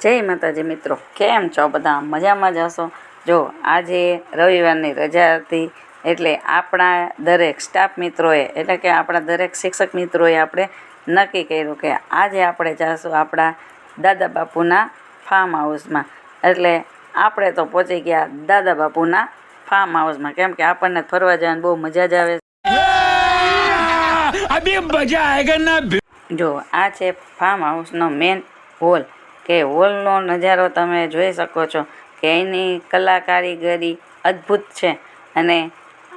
જય માતાજી મિત્રો, કેમ છો બધા? મજામાં જ હશો? જો આજે રવિવારની રજા હતી એટલે આપણા દરેક સ્ટાફ મિત્રોએ એટલે કે આપણા દરેક શિક્ષક મિત્રોએ આપણે નક્કી કર્યું કે આજે આપણે જઈશું આપણા દાદા બાપુના ફાર્મ હાઉસમાં. એટલે આપણે તો પહોંચી ગયા દાદા બાપુના ફાર્મ હાઉસમાં, કેમ કે આપણને ફરવા જવાની બહુ મજા જ આવે. જો આ છે ફાર્મ હાઉસનો મેન હોલ, કે હોલનો નજારો તમે જોઈ શકો છો કે એની કલા કારીગરી અદ્ભુત છે. અને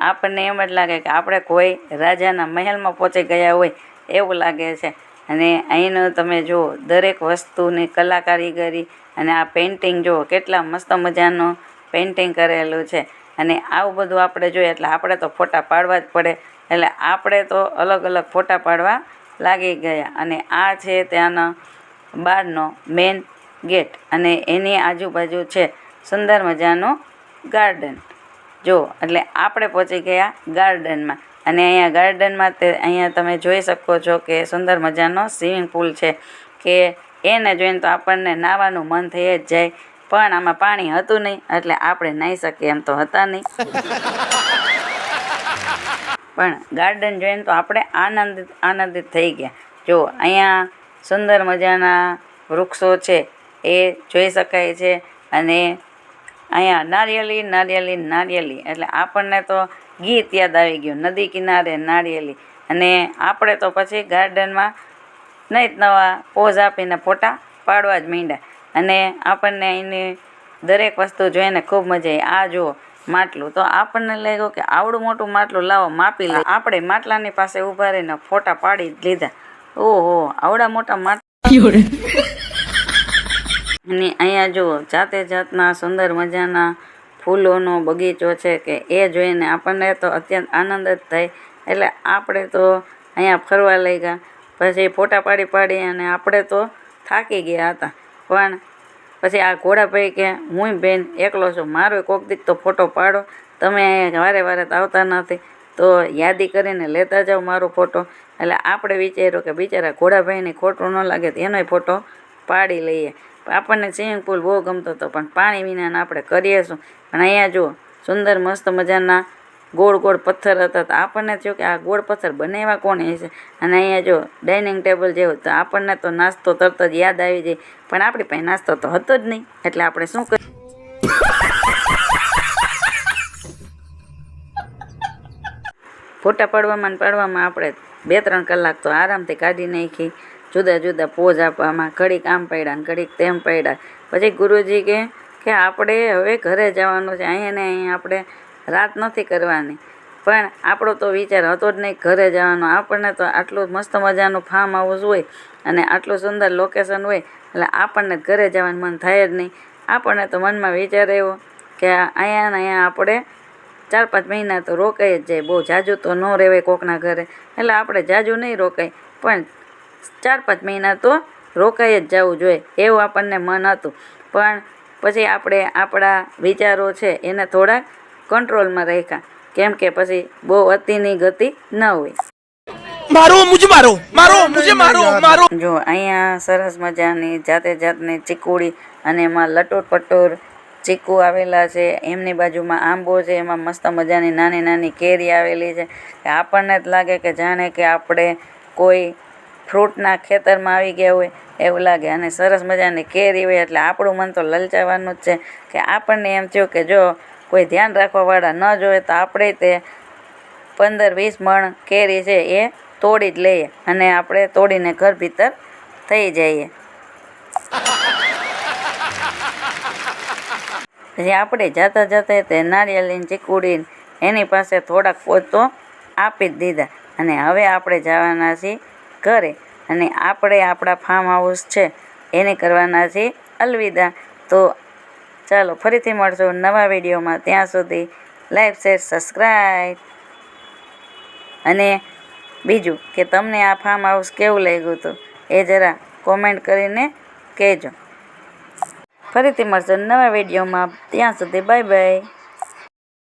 આપણને એમ જ લાગે કે આપણે કોઈ રાજાના મહેલમાં પહોંચી ગયા હોય એવું લાગે છે. અને અહીંનો તમે જુઓ દરેક વસ્તુની કલા કારીગરી, અને આ પેઇન્ટિંગ જુઓ કેટલા મસ્ત મજાનું પેઇન્ટિંગ કરેલું છે. અને આવું બધું આપણે જોઈએ એટલે આપણે તો ફોટા પાડવા જ પડે, એટલે આપણે તો અલગ અલગ ફોટા પાડવા લાગી ગયા. અને આ છે ત્યાંનો બહારનો મેન ગેટ, અને એની આજુબાજુ છે સુંદર મજાનું ગાર્ડન. જો એટલે આપણે પહોંચી ગયા ગાર્ડનમાં, અને અહીંયા ગાર્ડનમાં અહીંયા તમે જોઈ શકો છો કે સુંદર મજાનો સ્વિમિંગ પુલ છે, કે એને જોઈને તો આપણને નાહવાનું મન થઈ જ જાય. પણ આમાં પાણી હતું નહીં એટલે આપણે નાહી શકીએ એમ તો હતા નહીં. પણ ગાર્ડન જોઈને તો આપણે આનંદિત થઈ ગયા. જો અહીંયા સુંદર મજાના વૃક્ષો છે એ જોઈ શકાય છે. અને અહીંયા નારિયેલી એટલે આપણને તો ગીત યાદ આવી ગયું, નદી કિનારે નારિયેલી. અને આપણે તો પછી ગાર્ડનમાં નવા પોઝ આપીને ફોટા પાડવા જ માંડ્યા. અને આપણને એની દરેક વસ્તુ જોઈને ખૂબ મજા આવી. આ જુઓ માટલું, તો આપણને લાગ્યું કે આવડું મોટું માટલું લાવો માપી લે. આપણે માટલાની પાસે ઊભા રહીને ફોટા પાડી જ લીધા. ઓહો, આવડા મોટા માટલા. અને અહીંયા જુઓ જાતે જાતના સુંદર મજાના ફૂલોનો બગીચો છે, કે એ જોઈને આપણને તો અત્યંત આનંદ જ થાય. એટલે આપણે તો અહીંયા ફરવા લઈ ગયા, પછી ફોટા પાડી અને આપણે તો થાકી ગયા હતા. પણ પછી આ ઘોડાભાઈ કે હું બેન એકલો છું, મારો કોક દીક તો ફોટો પાડો, તમે અહીંયા વારે આવતા નથી તો યાદી કરીને લેતા જાઓ મારો ફોટો. એટલે આપણે વિચાર્યું કે બિચારા ઘોડાભાઈને ખોટું ન લાગે તો એનોય ફોટો પાડી લઈએ. આપણને સ્વિમિંગ પુલ બહુ ગમતો હતો, પણ પાણી વિના આપણે કરીએ શું. પણ અહીંયા જુઓ સુંદર મસ્ત મજાના ગોળ પથ્થર હતા, તો આપણને થયું કે આ ગોળ પથ્થર બનાવ્યા કોણે છે. અને અહીંયા જો ડાઇનિંગ ટેબલ જેવું, તો આપણને તો નાસ્તો તરત જ યાદ આવી જાય, પણ આપણી પાસે નાસ્તો તો હતો જ નહીં. એટલે આપણે શું કરીએ, ફોટા પાડવામાં આપણે 2-3 કલાક તો આરામથી કાઢી નાખી. જુદા જુદા પોઝ આપવામાં ઘડીક આમ પડ્યા ને ઘડીક તેમ પડ્યા. પછી ગુરુજી કે આપણે હવે ઘરે જવાનું છે, અહીંયા ને અહીંયા આપણે રાત નથી કરવાની. પણ આપણો તો વિચાર હતો જ નહીં ઘરે જવાનો. આપણને તો આટલું મસ્ત મજાનું ફાર્મ હાઉસ હોય અને આટલું સુંદર લોકેશન હોય એટલે આપણને ઘરે જવાનું મન થાય જ નહીં. આપણને તો મનમાં વિચાર આવ્યો કે અહીંયા ને અહીંયા આપણે 4-5 મહિના તો રોકાઈ જ જાય, બહુ જાજુ તો ન રહેવાય કોકના ઘરે. એટલે આપણે જાજુ નહીં રોકાય, પણ 4-5 મહિના તો રોકાઈ જ જવું જોઈએ એવું આપણને મન હતું. પણ પછી આપણે આપણા વિચારો છે એને થોડાક કંટ્રોલમાં રાખ્યા, કેમ કે પછી બહુ અતિની ગતિ ન હોય. જો અહીંયા સરસ મજાની જાતની ચીકુડી, અને એમાં લટોર ચીકુ આવેલા છે. એમની બાજુમાં આંબો છે, એમાં મસ્ત મજાની નાની કેરી આવેલી છે. આપણને જ લાગે કે જાણે કે આપણે કોઈ ફ્રૂટના ખેતરમાં આવી ગયા હોય એવું લાગે. અને સરસ મજાની કેરી હોય એટલે આપણું મન તો લલચાવાનું જ છે. કે આપણને એમ થયું કે જો કોઈ ધ્યાન રાખવાવાળા ન જોઈએ તો આપણે તે 15-20 મણ કેરી છે એ તોડી જ લઈએ, અને આપણે તોડીને ઘર ભીતર થઈ જઈએ. પછી આપણે જાતા તે નારિયેળની ચીકુડી એની પાસે થોડાક પોતો આપી જ દીધા. અને હવે આપણે જવાના છીએ ઘરે, અને આપણે આપણા ફાર્મ હાઉસ છે એને કરવાના છીએ અલવિદા. તો ચાલો ફરીથી મળશું નવા વિડીયોમાં. ત્યાં સુધી લાઈક, શેર, સબસ્ક્રાઈબ. અને બીજું કે તમને આ ફાર્મ હાઉસ કેવું લાગ્યું હતું એ જરા કોમેન્ટ કરીને કહેજો. ફરીથી મળશું નવા વિડીયોમાં. ત્યાં સુધી બાય.